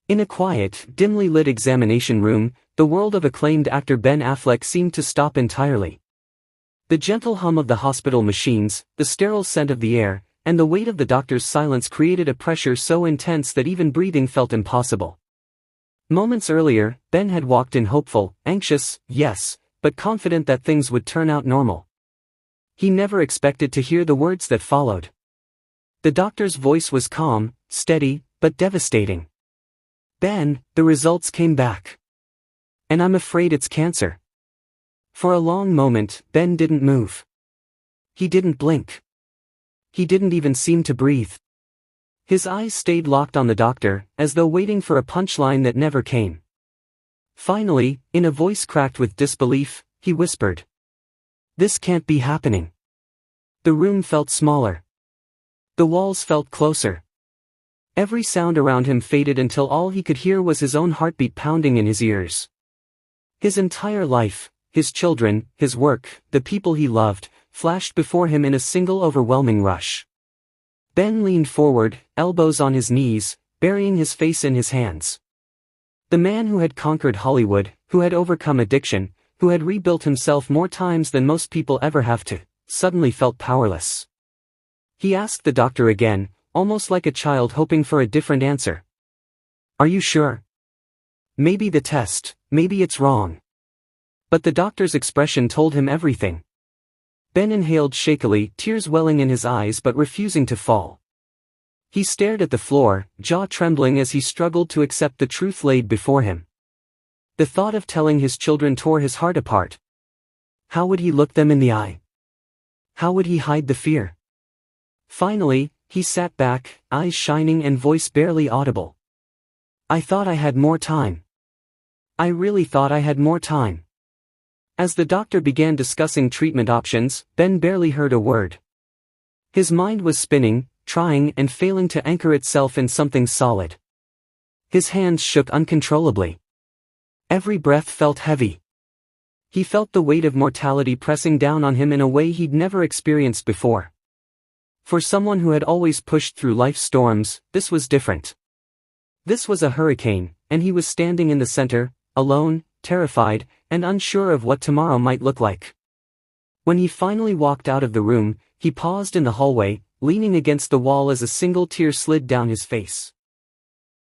In a quiet, dimly lit examination room, the world of acclaimed actor Ben Affleck seemed to stop entirely. The gentle hum of the hospital machines, the sterile scent of the air, and the weight of the doctor's silence created a pressure so intense that even breathing felt impossible. Moments earlier, Ben had walked in hopeful, anxious, yes, but confident that things would turn out normal. He never expected to hear the words that followed. The doctor's voice was calm, steady, but devastating. "Ben, the results came back. And I'm afraid it's cancer." For a long moment, Ben didn't move. He didn't blink. He didn't even seem to breathe. His eyes stayed locked on the doctor, as though waiting for a punchline that never came. Finally, in a voice cracked with disbelief, he whispered, "This can't be happening." The room felt smaller. The walls felt closer. Every sound around him faded until all he could hear was his own heartbeat pounding in his ears. His entire life, his children, his work, the people he loved, flashed before him in a single overwhelming rush. Ben leaned forward, elbows on his knees, burying his face in his hands. The man who had conquered Hollywood, who had overcome addiction, who had rebuilt himself more times than most people ever have to, suddenly felt powerless. He asked the doctor again, almost like a child hoping for a different answer. "Are you sure? Maybe the test, maybe it's wrong." But the doctor's expression told him everything. Ben inhaled shakily, tears welling in his eyes but refusing to fall. He stared at the floor, jaw trembling as he struggled to accept the truth laid before him. The thought of telling his children tore his heart apart. How would he look them in the eye? How would he hide the fear? Finally, he sat back, eyes shining and voice barely audible. "I thought I had more time. I really thought I had more time." As the doctor began discussing treatment options, Ben barely heard a word. His mind was spinning, trying and failing to anchor itself in something solid. His hands shook uncontrollably. Every breath felt heavy. He felt the weight of mortality pressing down on him in a way he'd never experienced before. For someone who had always pushed through life's storms, this was different. This was a hurricane, and he was standing in the center, alone, terrified, and unsure of what tomorrow might look like. When he finally walked out of the room, he paused in the hallway, leaning against the wall as a single tear slid down his face.